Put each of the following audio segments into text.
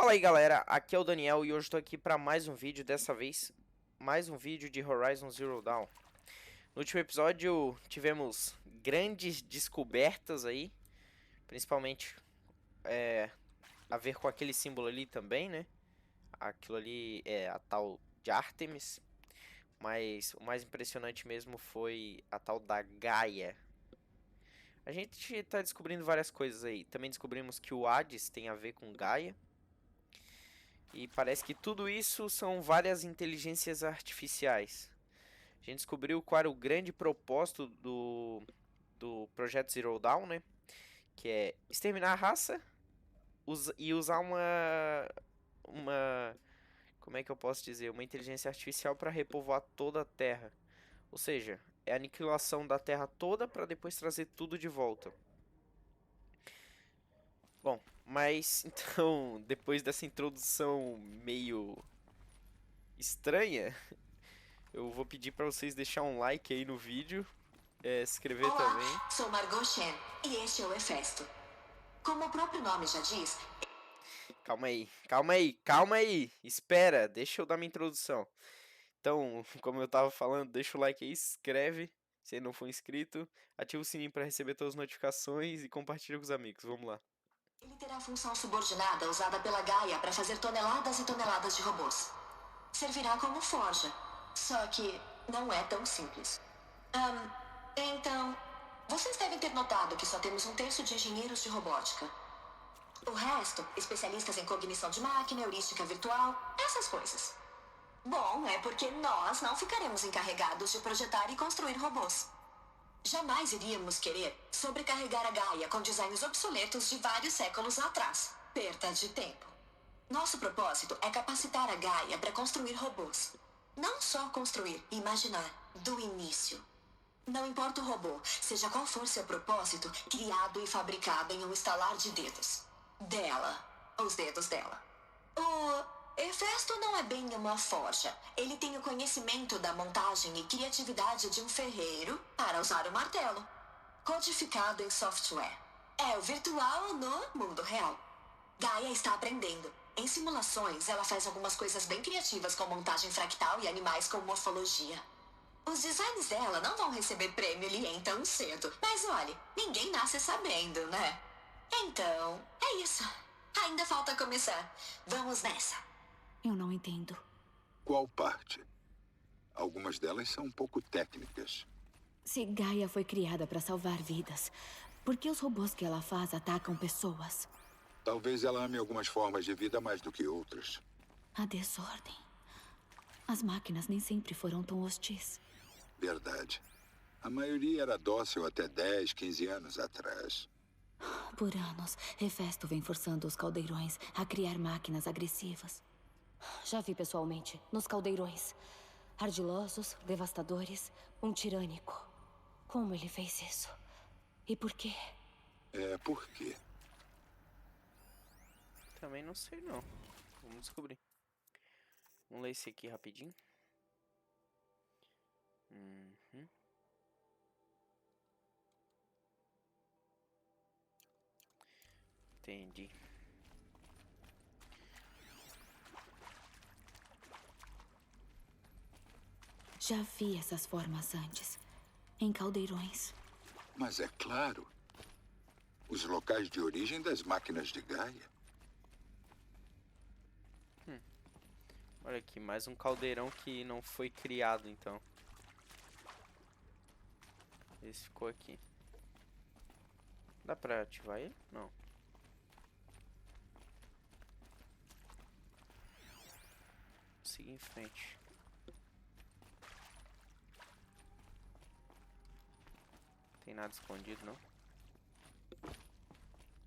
Fala aí galera, aqui é o Daniel e hoje estou aqui para mais um vídeo, dessa vez mais um vídeo de Horizon Zero Dawn. No último episódio tivemos grandes descobertas aí, principalmente a ver com aquele símbolo ali também, né? Aquilo ali é a tal de Artemis, mas o mais impressionante mesmo foi a tal da Gaia. A gente está descobrindo várias coisas aí, também descobrimos que o Hades tem a ver com Gaia. E parece que tudo isso são várias inteligências artificiais. A gente descobriu qual era o grande propósito do projeto Zero Dawn, né? Que é exterminar a raça e usar uma... Como é que eu posso dizer? Uma inteligência artificial para repovoar toda a Terra. Ou seja, é a aniquilação da Terra toda para depois trazer tudo de volta. Bom, mas então, depois dessa introdução meio estranha, eu vou pedir para vocês deixar um like aí no vídeo, se inscrever também. Olá, sou Margot Shen e este é o Hefesto. Como o próprio nome já diz, Calma aí, calma aí, calma aí. Espera, deixa eu dar minha introdução. Então, como eu tava falando, deixa o like aí, se inscreve se ainda não for inscrito, ativa o sininho para receber todas as notificações e compartilha com os amigos. Vamos lá. ele terá a função subordinada usada pela Gaia para fazer toneladas e toneladas de robôs. Servirá como forja, só que não é tão simples. Então, vocês devem ter notado que só temos um terço de engenheiros de robótica. O resto, especialistas em cognição de máquina, heurística virtual, essas coisas. Bom, é porque nós não ficaremos encarregados de projetar e construir robôs. Jamais iríamos querer sobrecarregar a Gaia com designs obsoletos de vários séculos atrás. Perda de tempo. Nosso propósito é capacitar a Gaia para construir robôs. Não só construir, imaginar, do início. Não importa o robô, seja qual for seu propósito, criado e fabricado em um estalar de dedos. Dela. Os dedos dela. O Hefesto não é bem uma forja. Ele tem o conhecimento da montagem e criatividade de um ferreiro para usar o martelo. Codificado em software. É o virtual no mundo real. Gaia está aprendendo. Em simulações, ela faz algumas coisas bem criativas com montagem fractal e animais com morfologia. Os designs dela não vão receber prêmio Lien tão cedo. Mas olhe, ninguém nasce sabendo, né? Então, é isso. Ainda falta começar. Vamos nessa. Eu não entendo. Qual parte? Algumas delas são um pouco técnicas. Se Gaia foi criada para salvar vidas, por que os robôs que ela faz atacam pessoas? Talvez ela ame algumas formas de vida mais do que outras. A desordem. As máquinas nem sempre foram tão hostis. Verdade. A maioria era dócil até 10, 15 anos atrás. Por anos, Hefesto vem forçando os caldeirões a criar máquinas agressivas. Já vi pessoalmente, nos caldeirões. Ardilosos, devastadores, um tirânico. Como ele fez isso? E por quê? Por quê? Também não sei não. Vamos descobrir. Vamos ler esse aqui rapidinho. Entendi. Já vi essas formas antes. Em caldeirões. Mas é claro. Os locais de origem das máquinas de Gaia. Olha aqui, mais um caldeirão que não foi criado, então. Esse ficou aqui. Dá pra ativar ele? Não. Vou seguir em frente. Tem nada escondido, não?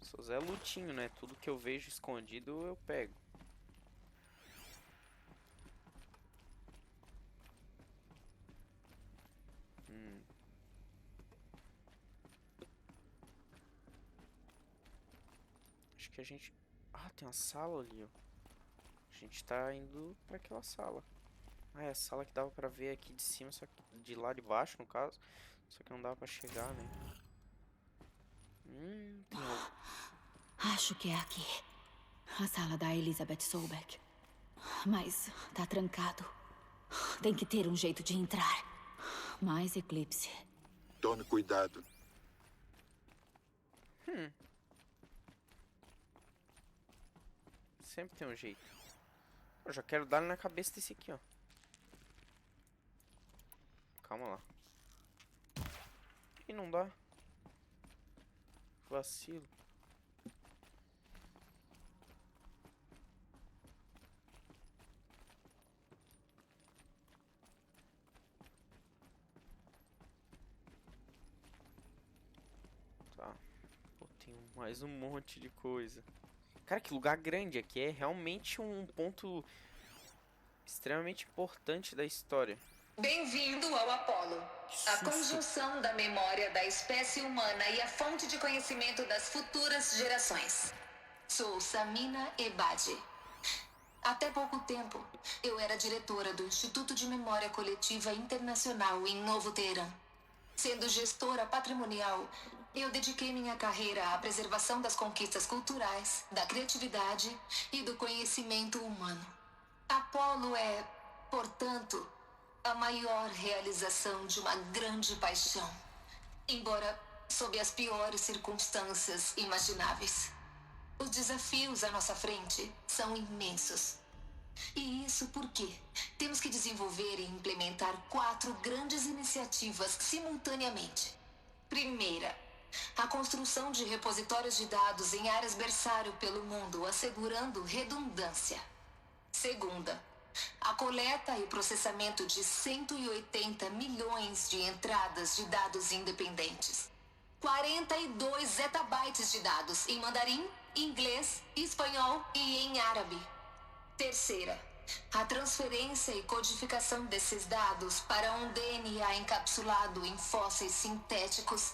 Sou Zé Lutinho, né? Tudo que eu vejo escondido eu pego. Acho que a gente... Ah, tem uma sala ali, ó. A gente tá indo pra aquela sala. Ah, é a sala que dava pra ver aqui de cima, só que de lá de baixo, no caso. Só que não dava pra chegar, né? Tem algo. Acho que é aqui. A sala da Elizabeth Soulbeck. Mas tá trancado. Tem que ter um jeito de entrar. Mais eclipse. Tome cuidado. Sempre tem um jeito. Eu já quero dar na cabeça desse aqui, ó. Calma lá. E não dá. Vacilo. Tá. Pô, tem mais um monte de coisa. Cara, que lugar grande aqui. É realmente um ponto extremamente importante da história. Bem-vindo ao Apolo. Que A susto. conjunção da memória da espécie humana e a fonte de conhecimento das futuras gerações. Sou Samina Ebadi. Até pouco tempo, eu era diretora do Instituto de Memória Coletiva Internacional em Novo Teherã. Sendo gestora patrimonial, eu dediquei minha carreira à preservação das conquistas culturais, da criatividade e do conhecimento humano. Apolo é, portanto, a maior realização de uma grande paixão, embora sob as piores circunstâncias imagináveis. Os desafios à nossa frente são imensos. E isso porque temos que desenvolver e implementar 4 grandes iniciativas simultaneamente. Primeira, a construção de repositórios de dados em áreas berçário pelo mundo, assegurando redundância. Segunda, a coleta e processamento de 180 milhões de entradas de dados independentes. 42 zettabytes de dados em mandarim, inglês, espanhol e em árabe. Terceira, a transferência e codificação desses dados para um DNA encapsulado em fósseis sintéticos.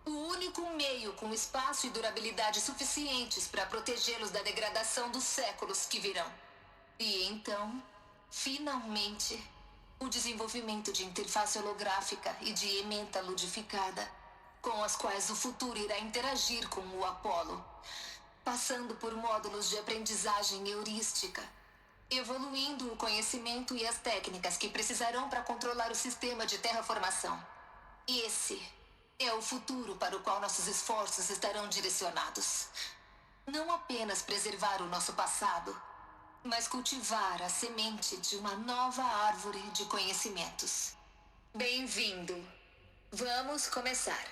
O único meio com espaço e durabilidade suficientes para protegê-los da degradação dos séculos que virão. E então, finalmente, o desenvolvimento de interface holográfica e de ementa ludificada, com as quais o futuro irá interagir com o Apolo, passando por módulos de aprendizagem heurística, evoluindo o conhecimento e as técnicas que precisarão para controlar o sistema de terraformação. Esse é o futuro para o qual nossos esforços estarão direcionados. Não apenas preservar o nosso passado, mas cultivar a semente de uma nova árvore de conhecimentos. Bem-vindo. Vamos começar.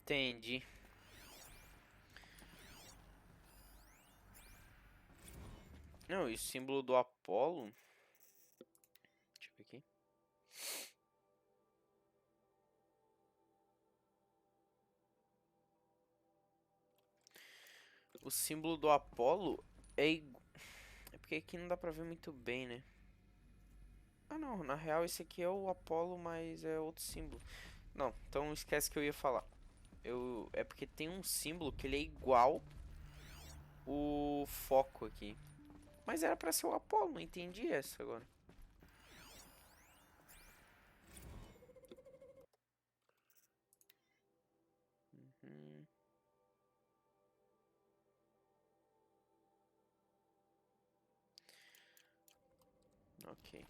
Entendi. Não, e o símbolo do Apolo. Deixa eu ver aqui. O símbolo do Apolo é igual. É porque aqui não dá pra ver muito bem, né? Ah, não. Na real, esse aqui é o Apolo, mas é outro símbolo. Não, então esquece que eu ia falar. É porque tem um símbolo que ele é igual o foco aqui. Mas era pra ser o Apolo, não entendi essa agora. Uhum. Ok.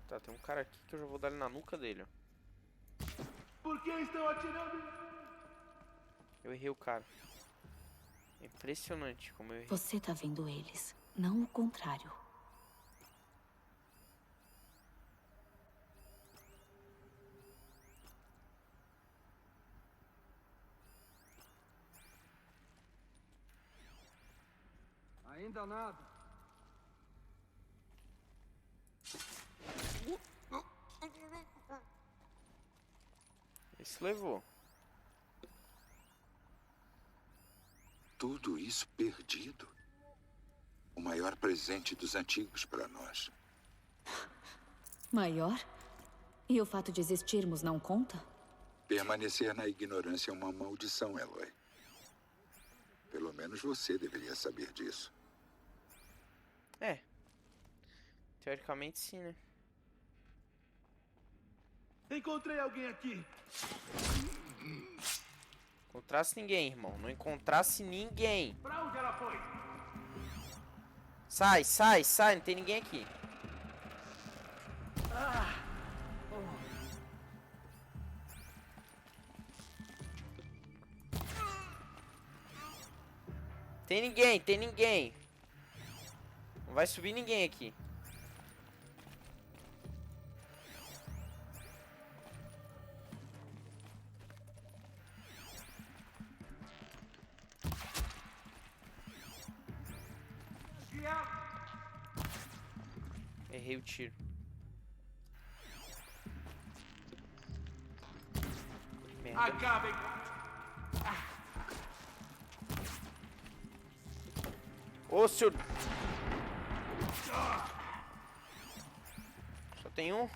Tá, tem um cara aqui que eu já vou dar ele na nuca dele, ó. Por que estão atirando? Eu errei o cara. É impressionante como eu errei. Você tá vendo eles, não o contrário. Ainda nada. Esse levou. Tudo isso perdido. O maior presente dos antigos para nós. Maior? E o fato de existirmos não conta? Permanecer na ignorância é uma maldição, Eloy. Pelo menos você deveria saber disso. É. Teoricamente sim, né? Encontrei alguém aqui. Encontrasse ninguém, irmão. Não encontrasse ninguém. Pra onde ela foi? Sai, sai, sai. Não tem ninguém aqui. Tem ninguém, tem ninguém. Não vai subir ninguém aqui. Errei o tiro. Merda. Acabem. Ô, senhor... Só tem um?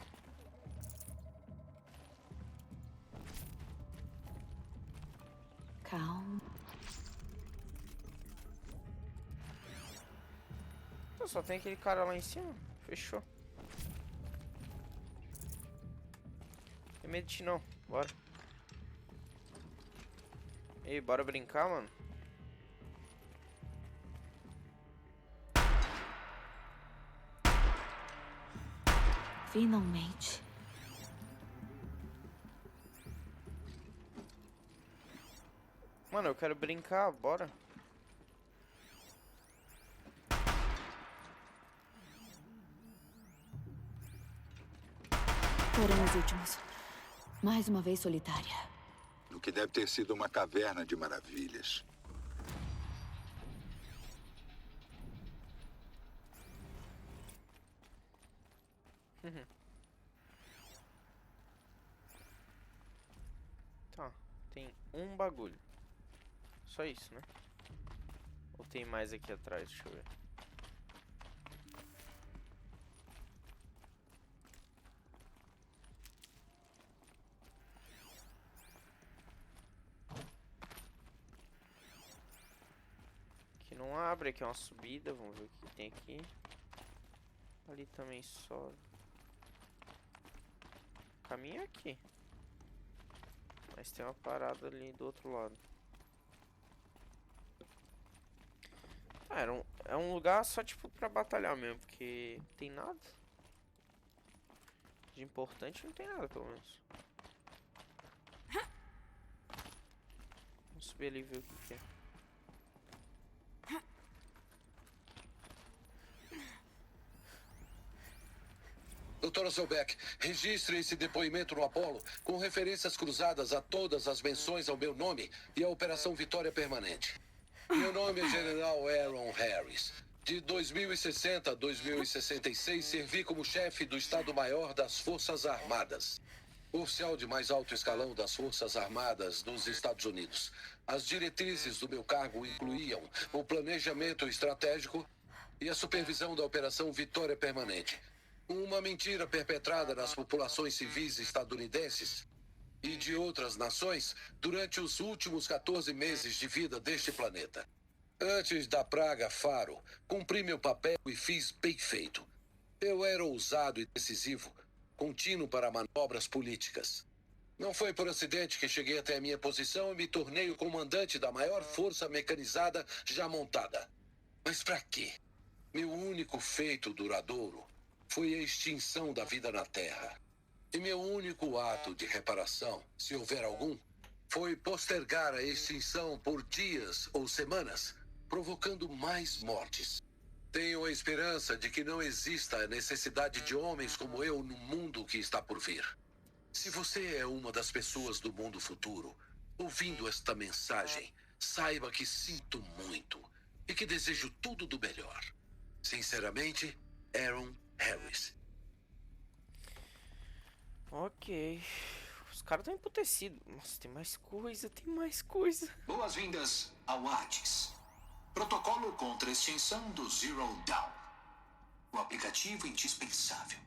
Calma. Só tem aquele cara lá em cima. Fechou. Tem medo de ti não. Bora. Ei, bora brincar, mano. Finalmente. Mano, eu quero brincar, bora. Foram os últimos. Mais uma vez solitária. No que deve ter sido uma caverna de maravilhas. Tá, tem um bagulho. Só isso, né? Ou tem mais aqui atrás? Deixa eu ver. Aqui não abre, aqui é uma subida. Vamos ver o que tem aqui. Ali também sobe. O caminho é aqui. Mas tem uma parada ali do outro lado. Ah, é um lugar só tipo pra batalhar mesmo, porque não tem nada. De importante não tem nada, pelo menos. Vamos subir ali e ver o que é. Doutora Zellbeck, registre esse depoimento no Apollo com referências cruzadas a todas as menções ao meu nome e à Operação Vitória Permanente. Meu nome é General Aaron Harris. De 2060 a 2066, servi como chefe do Estado-Maior das Forças Armadas. Oficial de mais alto escalão das Forças Armadas dos Estados Unidos. As diretrizes do meu cargo incluíam o planejamento estratégico e a supervisão da Operação Vitória Permanente. Uma mentira perpetrada nas populações civis estadunidenses e de outras nações durante os últimos 14 meses de vida deste planeta. Antes da praga Faro, cumpri meu papel e fiz bem feito. Eu era ousado e decisivo, contínuo para manobras políticas. Não foi por acidente que cheguei até a minha posição e me tornei o comandante da maior força mecanizada já montada. Mas para quê? Meu único feito duradouro foi a extinção da vida na Terra. E meu único ato de reparação, se houver algum, foi postergar a extinção por dias ou semanas, provocando mais mortes. Tenho a esperança de que não exista a necessidade de homens como eu no mundo que está por vir. Se você é uma das pessoas do mundo futuro, ouvindo esta mensagem, saiba que sinto muito e que desejo tudo do melhor. Sinceramente, Aaron Harris. Ok. Os caras estão emputecidos. Nossa, tem mais coisa, tem mais coisa. Boas-vindas ao Hades. Protocolo contra a extinção do Zero Dawn. O aplicativo indispensável.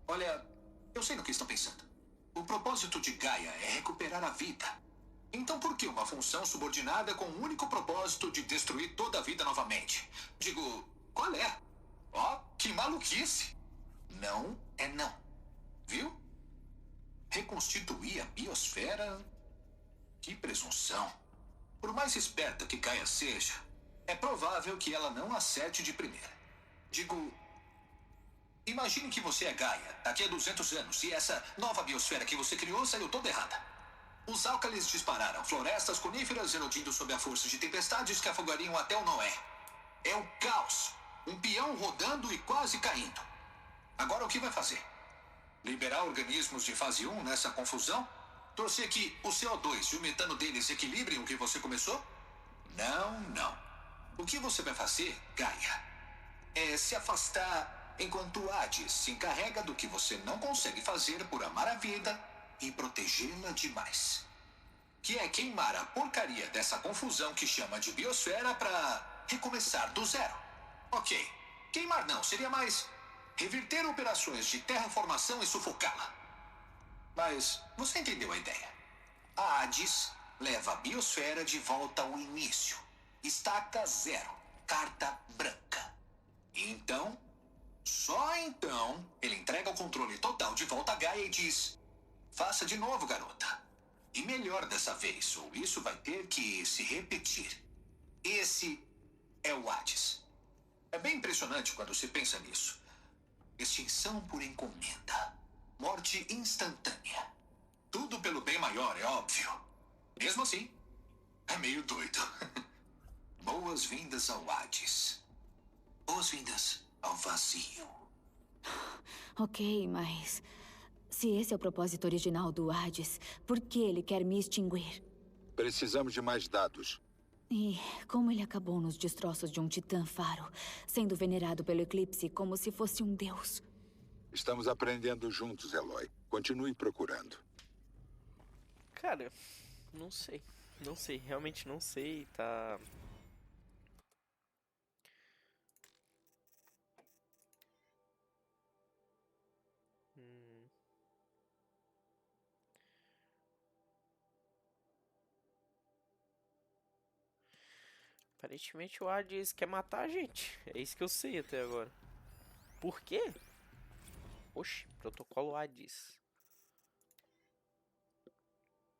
Olha, eu sei no que estão pensando. O propósito de Gaia é recuperar a vida. Então por que uma função subordinada com o único propósito de destruir toda a vida novamente? Digo, qual é? Ó, que maluquice! Não é não. Viu? reconstituir a biosfera? Que presunção. Por mais esperta que Gaia seja, é provável que ela não acerte de primeira. Digo, imagine que você é Gaia daqui a 200 anos e essa nova biosfera que você criou saiu toda errada. Os Alcalis dispararam florestas coníferas erodindo sob a força de tempestades que afogariam até o Noé. É o caos. Um peão rodando e quase caindo. Agora o que vai fazer? Liberar organismos de fase 1 nessa confusão? Torcer que o CO2 e o metano deles equilibrem o que você começou? Não, não. O que você vai fazer, Gaia, é se afastar enquanto Hades se encarrega do que você não consegue fazer por amar a vida e protegê-la demais. Que é queimar a porcaria dessa confusão que chama de biosfera pra recomeçar do zero. Ok, queimar não, seria mais reverter operações de terraformação e sufocá-la. Mas você entendeu a ideia. A Hades leva a biosfera de volta ao início. Estaca zero, carta branca. Então, só então, ele entrega o controle total de volta a Gaia e diz: faça de novo, garota. E melhor dessa vez, ou isso vai ter que se repetir. Esse é o Hades. É bem impressionante quando se pensa nisso. Extinção por encomenda. Morte instantânea. Tudo pelo bem maior, é óbvio. Mesmo assim, é meio doido. Boas-vindas ao Hades. Boas-vindas ao vazio. Ok, mas... se esse é o propósito original do Hades, por que ele quer me extinguir? Precisamos de mais dados. E como ele acabou nos destroços de um titã faro, sendo venerado pelo Eclipse como se fosse um deus? Estamos aprendendo juntos, Eloy. Continue procurando. Cara, não sei. Não sei, realmente não sei, tá... Aparentemente o Hades quer matar a gente. É isso que eu sei até agora. Por quê? Oxi, protocolo Hades.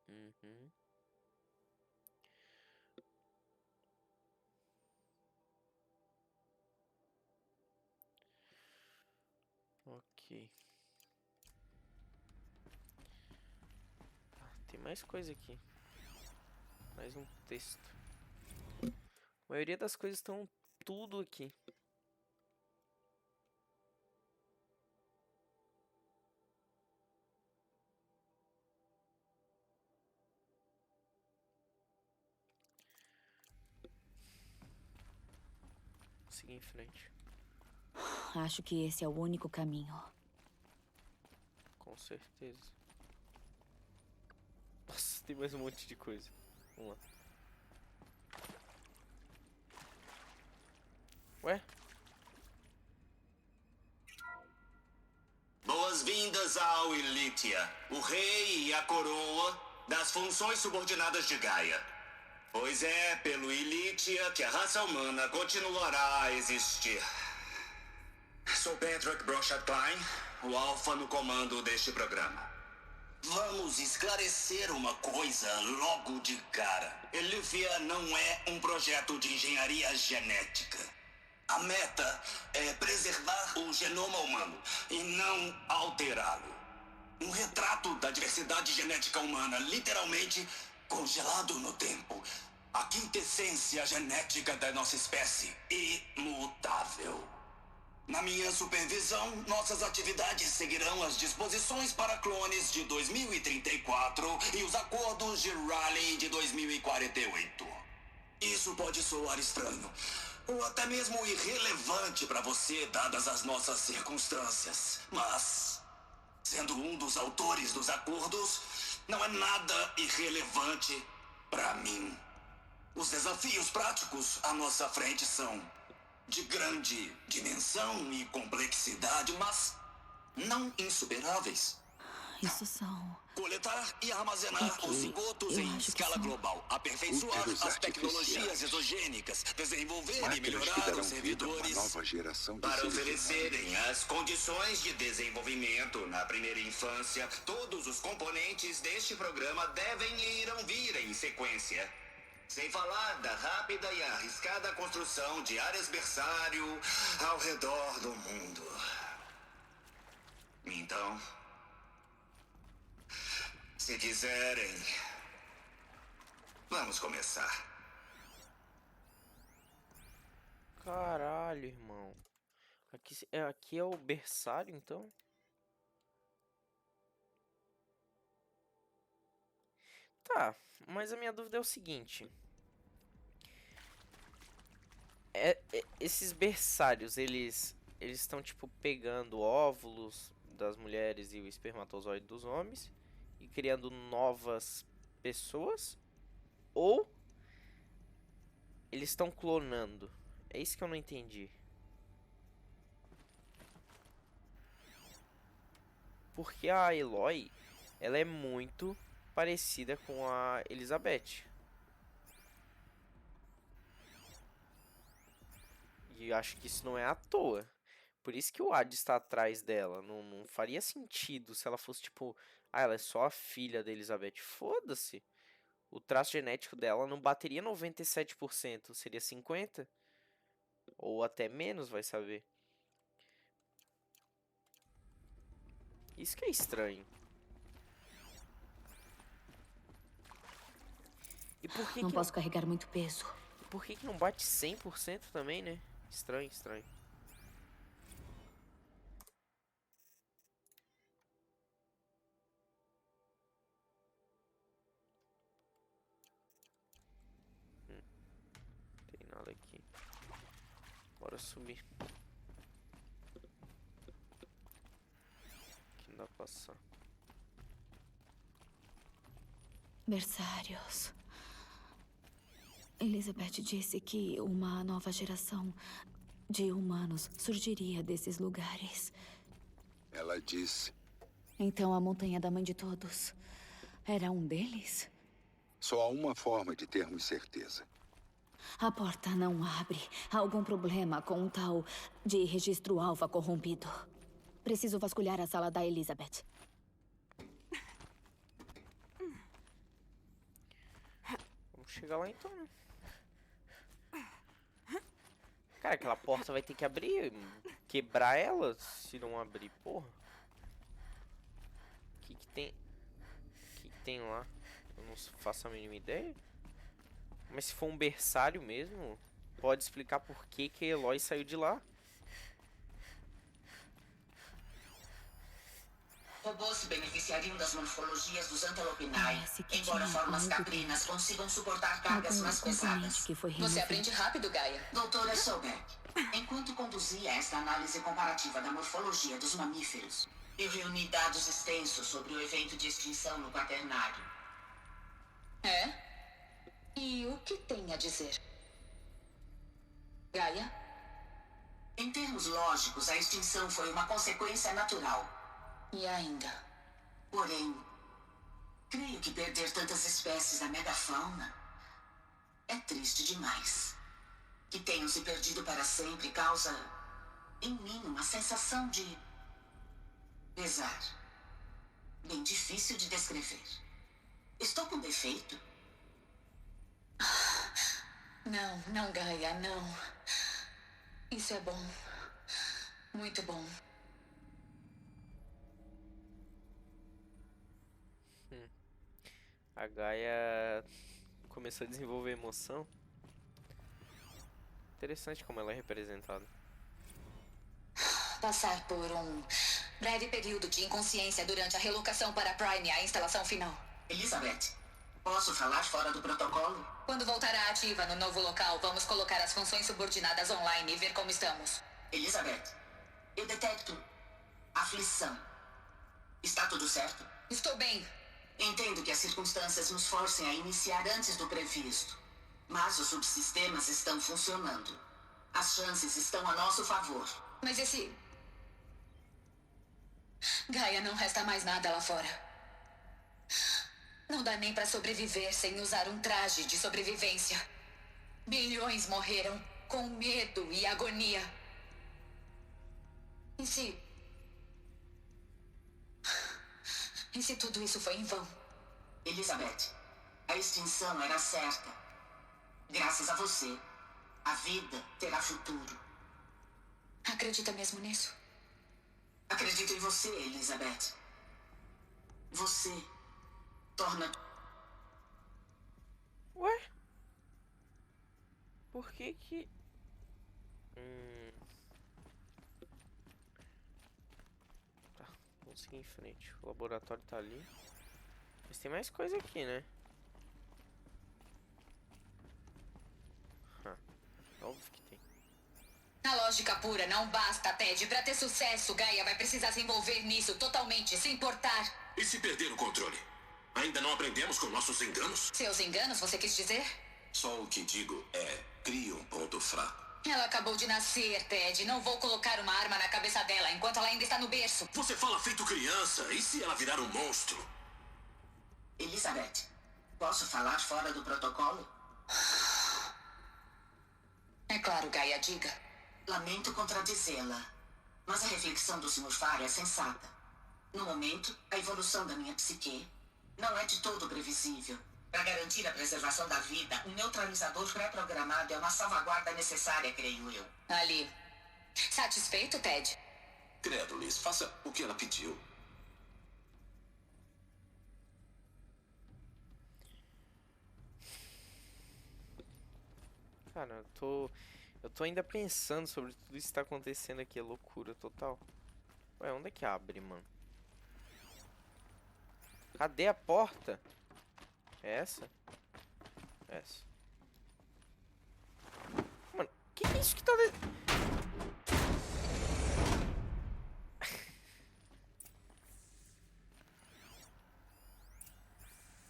Uhum. Ok. Tá, tem mais coisa aqui. Mais um texto. A maioria das coisas estão tudo aqui. Vou seguir em frente. Acho que esse é o único caminho. Com certeza. Nossa, tem mais um monte de coisa. Vamos lá. Ué? Boas-vindas ao Ilitia, o rei e a coroa das funções subordinadas de Gaia. Pois é pelo Ilitia que a raça humana continuará a existir. Sou Patrick Brochat Klein, o alfa no comando deste programa. Vamos esclarecer uma coisa logo de cara. Elifia não é um projeto de engenharia genética. A meta é preservar o genoma humano e não alterá-lo. Um retrato da diversidade genética humana, literalmente congelado no tempo. A quintessência genética da nossa espécie, imutável. Na minha supervisão, nossas atividades seguirão as disposições para clones de 2034 e os acordos de Raleigh de 2048. Isso pode soar estranho, ou até mesmo irrelevante para você, dadas as nossas circunstâncias. Mas, sendo um dos autores dos acordos, não é nada irrelevante para mim. Os desafios práticos à nossa frente são de grande dimensão e complexidade, mas não insuperáveis. Isso são... Coletar e armazenar Ok, os zigotos eu em acho que escala são- global. Aperfeiçoar Úteros as tecnologias artificiais. exogênicas. Desenvolver e Máquinas que melhorar darão os vida a uma servidores. nova geração de Para seres oferecerem as condições de desenvolvimento na primeira infância, todos os componentes deste programa devem e irão vir em sequência. Sem falar da rápida e arriscada construção de áreas berçário ao redor do mundo. Então, se quiserem, vamos começar. Caralho, irmão. Aqui é o berçário, então? Tá, mas a minha dúvida é o seguinte. Esses berçários, eles estão, tipo, pegando óvulos das mulheres e o espermatozoide dos homens e criando novas pessoas? Ou eles estão clonando? É isso que eu não entendi. Porque a Eloy, ela é muito parecida com a Elizabeth. E eu acho que isso não é à toa. Por isso que o Hades está atrás dela. Não faria sentido se ela fosse tipo... Ah, ela é só a filha da Elizabeth. Foda-se. O traço genético dela não bateria 97%. Seria 50%. Ou até menos, vai saber. Isso que é estranho. E por que Não que posso carregar muito peso. por que não bate 100% também, né? Estranho, estranho. Tem nada aqui. Bora subir. Aqui não dá pra passar. Berçários. Elizabeth disse que uma nova geração de humanos surgiria desses lugares. Ela disse: Então a montanha da mãe de todos era um deles? só há uma forma de termos certeza. A porta não abre. Há algum problema com um tal de registro alfa corrompido. Preciso vasculhar a sala da Elizabeth. Vamos chegar lá então, né? Cara, aquela porta vai ter que abrir. Quebrar ela se não abrir, porra. O que tem? O que tem lá? Eu não faço a mínima ideia. Mas se for um berçário mesmo, pode explicar por que que Eloy saiu de lá. Robôs se beneficiariam das morfologias dos Antelopinae, Parece que embora tinha formas algo- caprinas consigam suportar cargas Algum mais componente pesadas. que foi Você removido. aprende rápido, Gaia. Doutora Solberg, enquanto conduzia esta análise comparativa da morfologia dos mamíferos, eu reuni dados extensos sobre o evento de extinção no quaternário. É? E o que tem a dizer? Gaia? Em termos lógicos, a extinção foi uma consequência natural. E ainda? Porém, creio que perder tantas espécies da megafauna é triste demais. Que tenham se perdido para sempre causa, em mim, uma sensação de pesar. Bem difícil de descrever. Estou com defeito? Não, Gaia, não. Isso é bom. Muito bom. A Gaia começou a desenvolver emoção. Interessante como ela é representada. Passar por um breve período de inconsciência durante a relocação para Prime, a instalação final. Elizabeth, posso falar fora do protocolo? Quando voltar à ativa no novo local, vamos colocar as funções subordinadas online e ver como estamos. Elizabeth, eu detecto aflição. Está tudo certo? Estou bem. Entendo que as circunstâncias nos forcem a iniciar antes do previsto. Mas os subsistemas estão funcionando. As chances estão a nosso favor. Mas esse Gaia, não resta mais nada lá fora. Não dá nem pra sobreviver sem usar um traje de sobrevivência. Bilhões morreram com medo e agonia. E se... E se tudo isso foi em vão? Elizabeth, a extinção era certa. Graças a você, a vida terá futuro. Acredita mesmo nisso? Acredito em você, Elizabeth. Você torna... Ué? Por que que... Tá, vamos seguir em frente. O laboratório tá ali. Mas tem mais coisa aqui, né? Óbvio que tem. Na lógica pura, não basta, Ted. Pra ter sucesso, Gaia vai precisar se envolver nisso totalmente, se importar. E se perder o controle? Ainda não aprendemos com nossos enganos? Seus enganos, você quis dizer? Só o que digo é, crie um ponto fraco. Ela acabou de nascer, Ted. Não vou colocar uma arma na cabeça dela enquanto ela ainda está no berço. Você fala feito criança. E se ela virar um monstro? Elizabeth, posso falar fora do protocolo? É claro, Gaia, diga. Lamento contradizê-la, mas a reflexão do Sr. Farr é sensata. No momento, a evolução da minha psique não é de todo previsível. Para garantir a preservação da vida, um neutralizador pré-programado é uma salvaguarda necessária, creio eu. Ali. Satisfeito, Ted? Credo, Liz, faça o que ela pediu. Cara, eu tô ainda pensando sobre tudo isso que tá acontecendo aqui. É loucura total. Ué, onde é que abre, mano? Cadê a porta? É essa? Essa. Mano, que é isso que tá...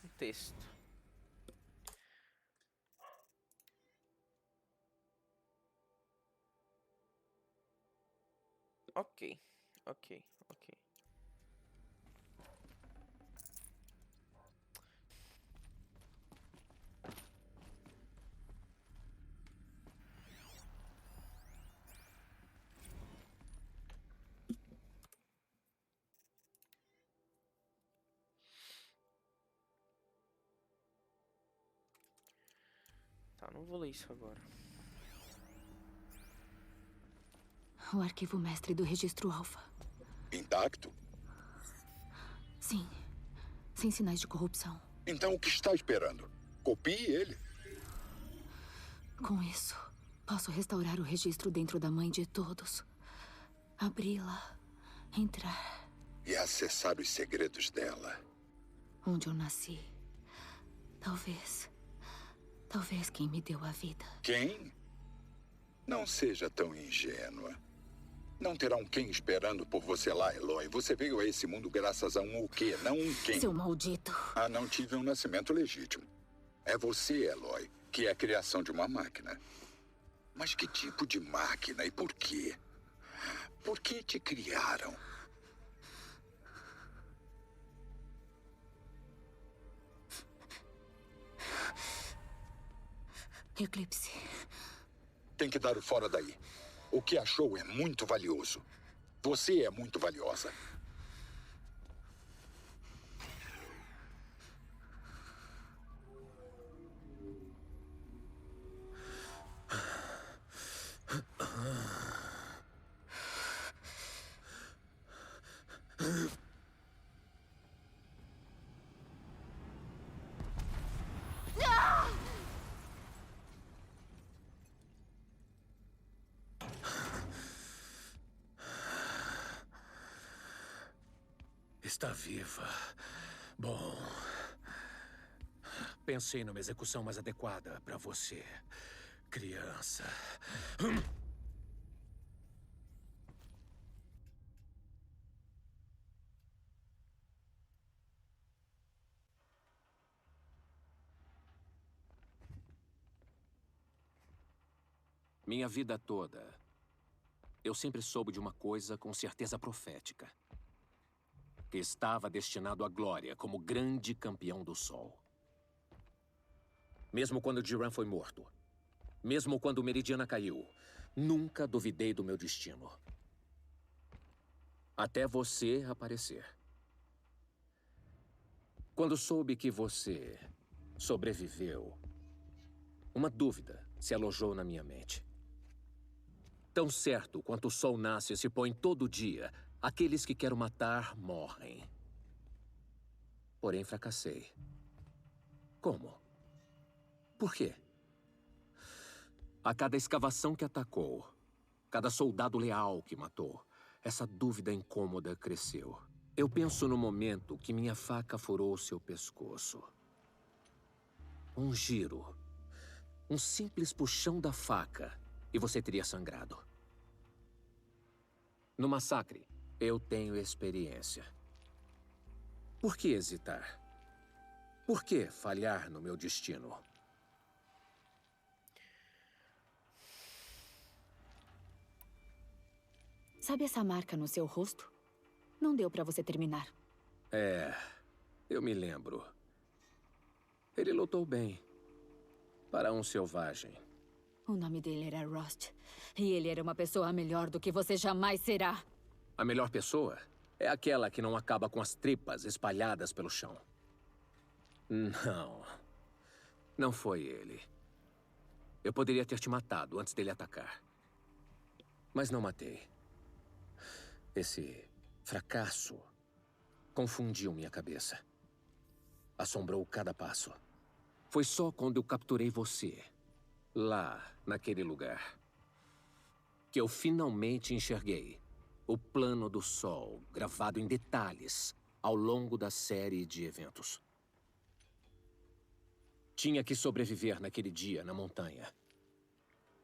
Um texto. Ok, ok, ok. Tá, não vou ler isso agora. O arquivo mestre do registro Alpha. Intacto? Sim. Sem sinais de corrupção. Então o que está esperando? Copie ele. Com isso, posso restaurar o registro dentro da mãe de todos. Abri-la, entrar E acessar os segredos dela. onde eu nasci. Talvez quem me deu a vida. Quem? Não seja tão ingênua. Não terá um quem esperando por você lá, Eloy. Você veio a esse mundo graças a um o quê, não um quem. Seu maldito. Ah, não tive um nascimento legítimo. É você, Eloy, que é a criação de uma máquina. Mas que tipo de máquina e por quê? Por que te criaram? Eclipse. Tem que dar o fora daí. O que achou é muito valioso. Você é muito valiosa. Está viva. Bom. Pensei numa execução mais adequada para você, criança. Minha vida toda, eu sempre soube de uma coisa com certeza profética. que estava destinado à glória como grande campeão do Sol. Mesmo quando Jiran foi morto, mesmo quando Meridiana caiu, nunca duvidei do meu destino. Até você aparecer. Quando soube que você sobreviveu, uma dúvida se alojou na minha mente. Tão certo quanto o sol nasce e se põe todo dia, aqueles que quero matar morrem. Porém, fracassei. Como? Por quê? A cada escavação que atacou, cada soldado leal que matou, essa dúvida incômoda cresceu. Eu penso no momento que minha faca furou seu pescoço. Um giro, um simples puxão da faca, e você teria sangrado. No massacre, eu tenho experiência. Por que hesitar? Por que falhar no meu destino? Sabe essa marca no seu rosto? Não deu pra você terminar. É, eu me lembro. Ele lutou bem. Para um selvagem. O nome dele era Rost. E ele era uma pessoa melhor do que você jamais será. A melhor pessoa é aquela que não acaba com as tripas espalhadas pelo chão. Não. Não foi ele. Eu poderia ter te matado antes dele atacar. Mas não matei. Esse fracasso confundiu minha cabeça. Assombrou cada passo. Foi só quando eu capturei você, lá naquele lugar, que eu finalmente enxerguei o plano do Sol gravado em detalhes ao longo da série de eventos. Tinha que sobreviver naquele dia na montanha.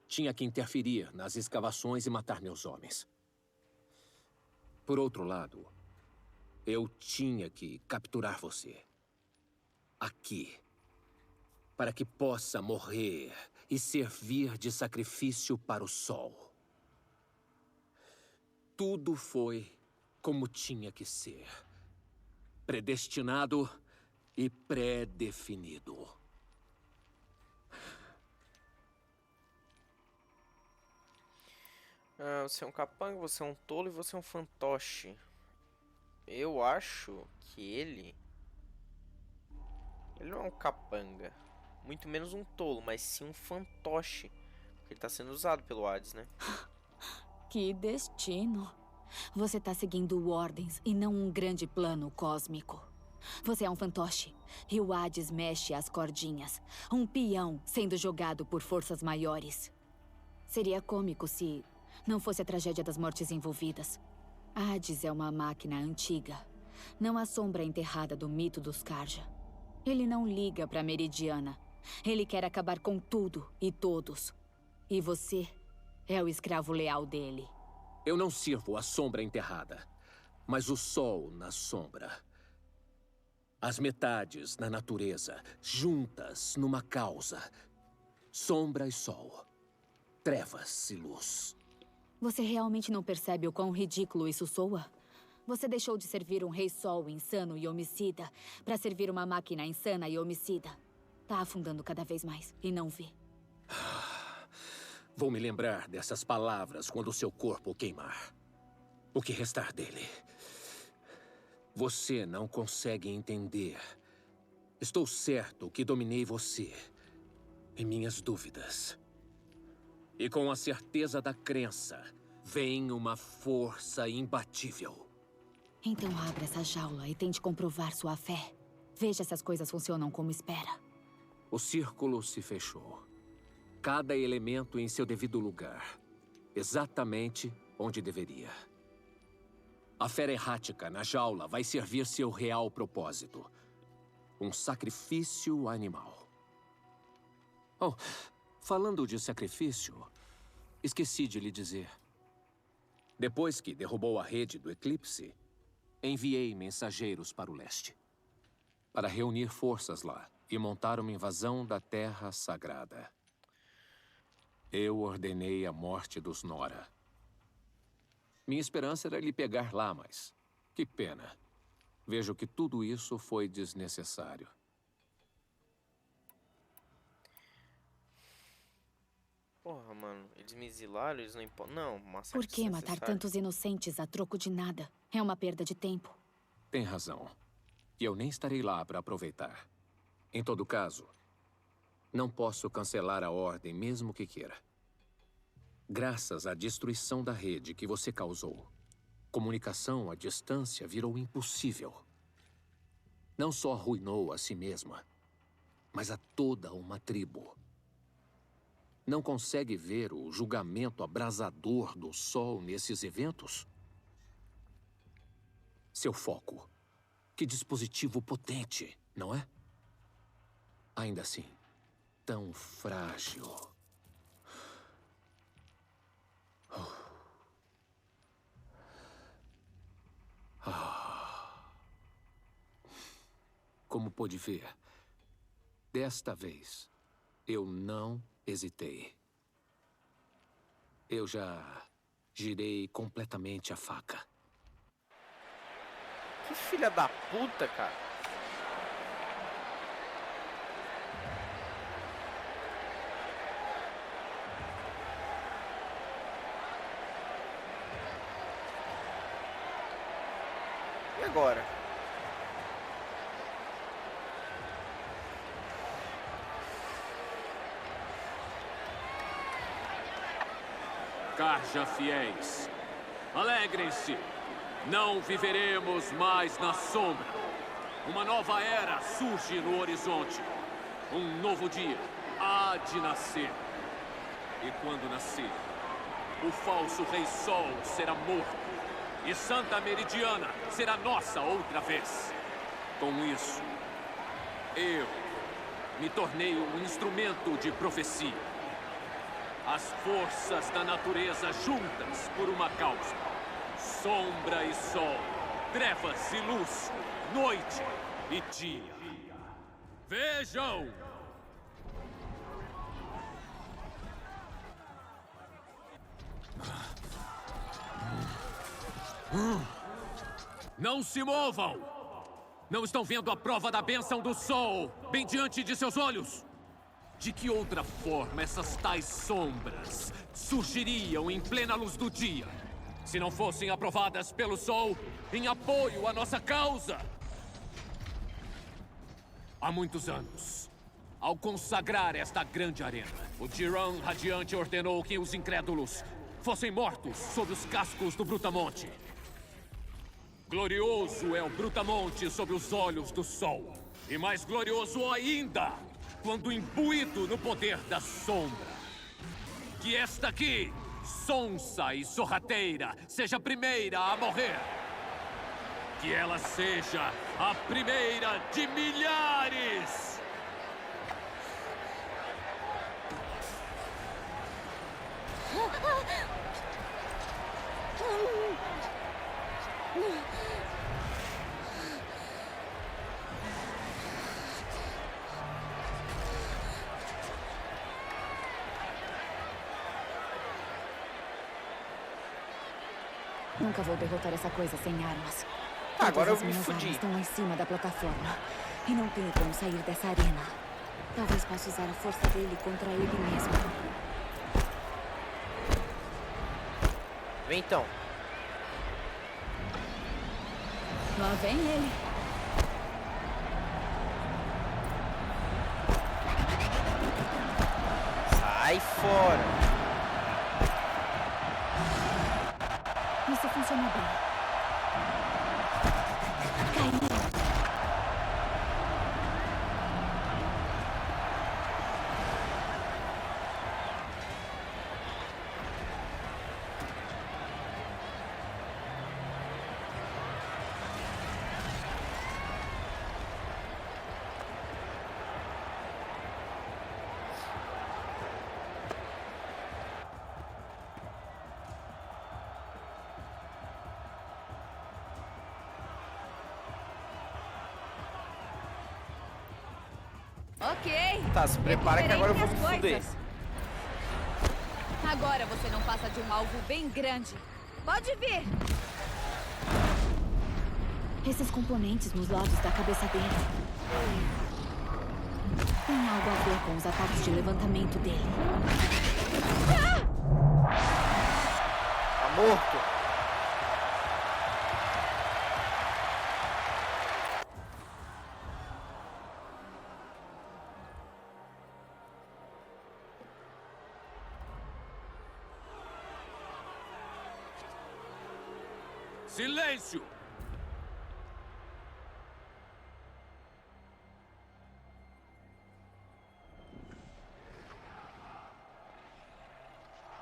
Tinha que interferir nas escavações e matar meus homens. Por outro lado, eu tinha que capturar você. Aqui. Para que possa morrer e servir de sacrifício para o Sol. Tudo foi como tinha que ser. Predestinado e pré-definido. Você é um capanga, você é um tolo e você é um fantoche. Eu acho que ele não é um capanga. Muito menos um tolo, mas sim um fantoche. Porque ele tá sendo usado pelo Hades, né? Que destino. Você tá seguindo ordens e não um grande plano cósmico. Você é um fantoche. E o Hades mexe as cordinhas. Um peão sendo jogado por forças maiores. Seria cômico se não fosse a tragédia das mortes envolvidas. Hades é uma máquina antiga. Não há sombra enterrada do mito dos Karja. Ele não liga pra Meridiana. Ele quer acabar com tudo e todos. E você é o escravo leal dele. Eu não sirvo a sombra enterrada, mas o sol na sombra. As metades na natureza, juntas numa causa. Sombra e sol. Trevas e luz. Você realmente não percebe o quão ridículo isso soa? Você deixou de servir um rei sol insano e homicida para servir uma máquina insana e homicida. Tá afundando cada vez mais e não vê. Vou me lembrar dessas palavras quando seu corpo queimar. O que restar dele. Você não consegue entender. Estou certo que dominei você e minhas dúvidas. E com a certeza da crença, vem uma força imbatível. Então abra essa jaula e tente comprovar sua fé. Veja se as coisas funcionam como espera. O círculo se fechou. Cada elemento em seu devido lugar. Exatamente onde deveria. A fera errática na jaula vai servir seu real propósito. Um sacrifício animal. Oh, falando de sacrifício, esqueci de lhe dizer. Depois que derrubou a rede do eclipse, enviei mensageiros para o leste. Para reunir forças lá e montar uma invasão da Terra Sagrada. Eu ordenei a morte dos Nora. Minha esperança era lhe pegar lá, mas que pena. Vejo que tudo isso foi desnecessário. Porra, mano, eles me exilaram, eles não importam. Não, massacre Por que matar desnecessário. tantos inocentes a troco de nada? É uma perda de tempo. Tem razão. E eu nem estarei lá para aproveitar. Em todo caso, não posso cancelar a ordem mesmo que queira. Graças à destruição da rede que você causou, comunicação à distância virou impossível. Não só arruinou a si mesma, mas a toda uma tribo. Não consegue ver o julgamento abrasador do Sol nesses eventos? Seu foco. Que dispositivo potente, não é? Ainda assim, tão frágil. Como pôde ver, desta vez, eu não hesitei. Eu já girei completamente a faca. Que filha da puta, cara. E agora? Carja fiéis, alegrem-se. Não viveremos mais na sombra. Uma nova era surge no horizonte. Um novo dia há de nascer. E quando nascer, o falso Rei Sol será morto. E Santa Meridiana será nossa outra vez. Com isso, eu me tornei um instrumento de profecia. As forças da natureza juntas por uma causa. Sombra e sol, trevas e luz, noite e dia. Vejam! Não se movam! Não estão vendo a prova da bênção do sol bem diante de seus olhos? De que outra forma essas tais sombras surgiriam em plena luz do dia, se não fossem aprovadas pelo sol em apoio à nossa causa? Há muitos anos, ao consagrar esta grande arena, o Jiran Radiante ordenou que os incrédulos fossem mortos sob os cascos do Brutamonte. Glorioso é o Brutamonte sob os olhos do sol. E mais glorioso ainda, quando imbuído no poder da sombra. Que esta aqui, sonsa e sorrateira, seja a primeira a morrer. Que ela seja a primeira de milhares! Nunca vou derrotar essa coisa sem armas. Agora eu Todas as me minhas fudi. armas estão lá em cima da plataforma. E não tenho como sair dessa arena. Talvez possa usar a força dele contra ele mesmo. Vem então. Lá vem ele. Sai fora. Isso funcionou bem. Caiu. Ok. Tá, se prepara que agora eu vou me Recuperei fuder. minhas coisas. Agora você não passa de um alvo bem grande. Pode vir. Esses componentes nos lados da cabeça dele tem algo a ver com os ataques de levantamento dele. Tá morto. Silêncio!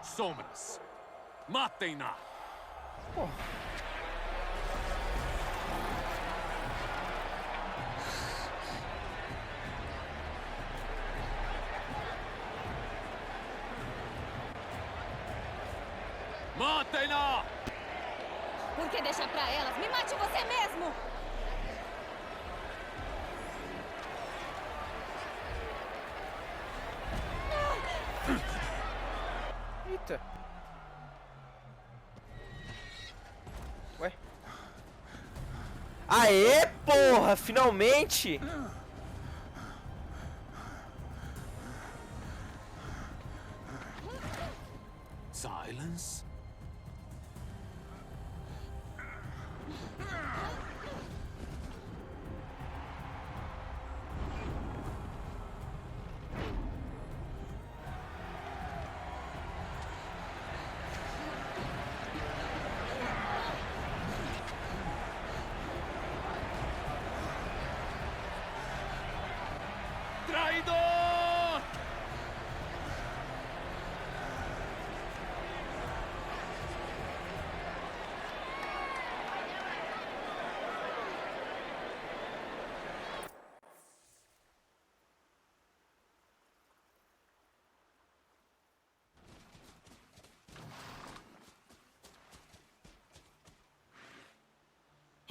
Sombras! Matem-na! Matem-na! Por que deixar pra elas? Me mate você mesmo! Eita. Ué? Aê, porra! Finalmente! Silence? Traidor!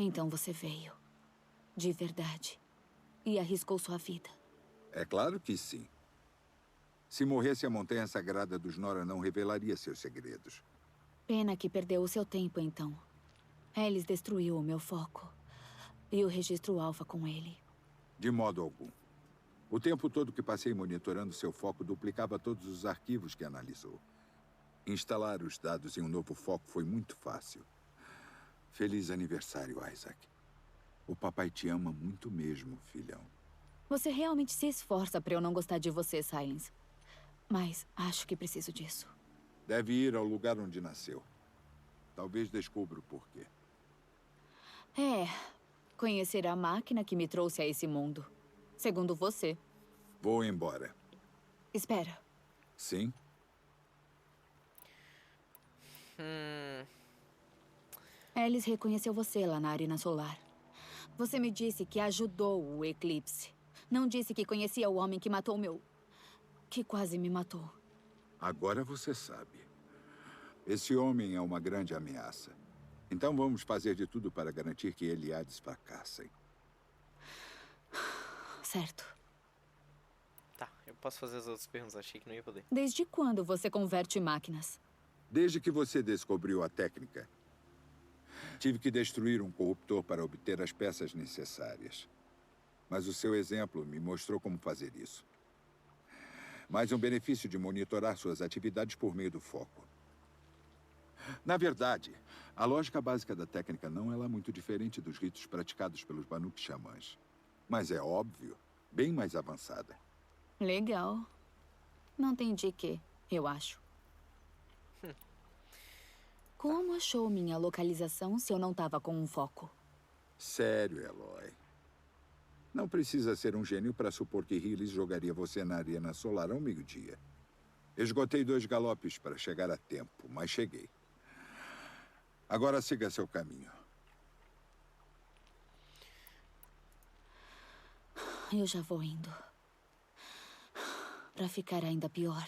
Então você veio. De verdade. E arriscou sua vida. É claro que sim. Se morresse, a Montanha Sagrada dos Nora não revelaria seus segredos. Pena que perdeu o seu tempo, então. Eles destruiu o meu foco. E o registro alfa com ele. De modo algum. O tempo todo que passei monitorando seu foco duplicava todos os arquivos que analisou. Instalar os dados em um novo foco foi muito fácil. Feliz aniversário, Isaac. O papai te ama muito mesmo, filhão. Você realmente se esforça pra eu não gostar de você, Silence. Mas acho que preciso disso. Deve ir ao lugar onde nasceu. Talvez descubra o porquê. Conhecer a máquina que me trouxe a esse mundo. Segundo você. Vou embora. Espera. Sim? Alice reconheceu você lá na Arena Solar. Você me disse que ajudou o eclipse. Não disse que conhecia o homem que matou que quase me matou. Agora você sabe. Esse homem é uma grande ameaça. Então vamos fazer de tudo para garantir que ele e Hades fracassem. Certo. Tá, eu posso fazer as outras perguntas. Achei que não ia poder. Desde quando você converte máquinas? Desde que você descobriu a técnica, tive que destruir um corruptor para obter as peças necessárias. Mas o seu exemplo me mostrou como fazer isso. Mais um benefício de monitorar suas atividades por meio do foco. Na verdade, a lógica básica da técnica não é lá muito diferente dos ritos praticados pelos Banuk xamãs. Mas é óbvio, bem mais avançada. Legal. Não tem de quê, eu acho. Como achou minha localização se eu não estava com um foco? Sério, Eloy. Não precisa ser um gênio para supor que Hillis jogaria você na Arena Solar ao meio-dia. Esgotei 2 galopes para chegar a tempo, mas cheguei. Agora siga seu caminho. Eu já vou indo. Pra ficar ainda pior,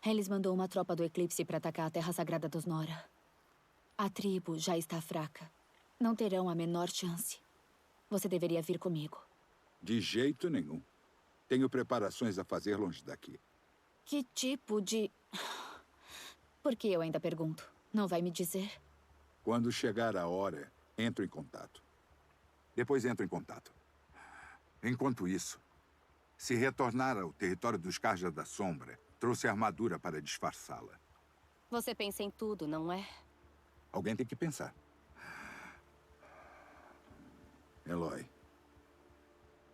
Eles mandou uma tropa do Eclipse para atacar a Terra Sagrada dos Nora. A tribo já está fraca. Não terão a menor chance. Você deveria vir comigo. De jeito nenhum. Tenho preparações a fazer longe daqui. Que tipo de... Por que eu ainda pergunto? Não vai me dizer? Quando chegar a hora, entro em contato. Depois entro em contato. Enquanto isso, se retornar ao território dos Carja da Sombra, trouxe a armadura para disfarçá-la. Você pensa em tudo, não é? Alguém tem que pensar. Eloy,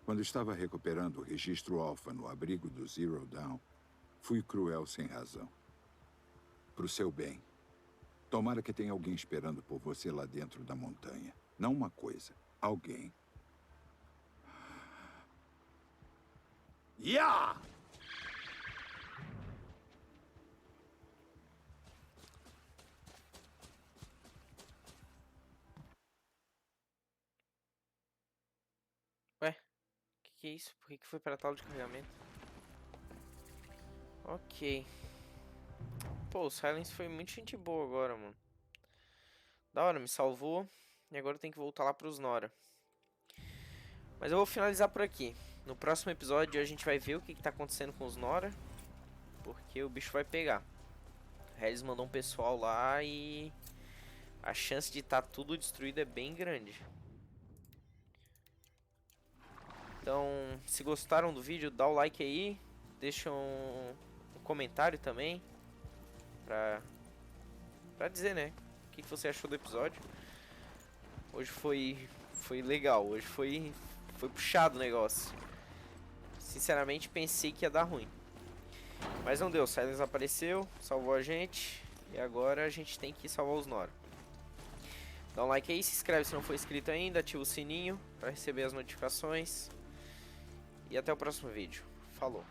quando estava recuperando o registro Alpha no abrigo do Zero Dawn, fui cruel sem razão. Pro seu bem. Tomara que tenha alguém esperando por você lá dentro da montanha. Não uma coisa, alguém. Yeah! Ué, que é isso? Por que foi para a tela de carregamento? Ok. Pô, o Silence foi muito gente boa agora, mano. Da hora, me salvou. E agora eu tenho que voltar lá pros Nora. Mas eu vou finalizar por aqui. No próximo episódio a gente vai ver o que tá acontecendo com os Nora. Porque o bicho vai pegar. O Hellis mandou um pessoal lá e... a chance de estar tudo destruído é bem grande. Então, se gostaram do vídeo, dá o like aí. Deixa um comentário também. Pra dizer, né? O que você achou do episódio. Hoje foi legal. Hoje foi puxado o negócio. Sinceramente, pensei que ia dar ruim. Mas não deu. Silence apareceu, salvou a gente. E agora a gente tem que salvar os Nora. Dá um like aí, se inscreve se não for inscrito ainda. Ativa o sininho para receber as notificações. E até o próximo vídeo. Falou.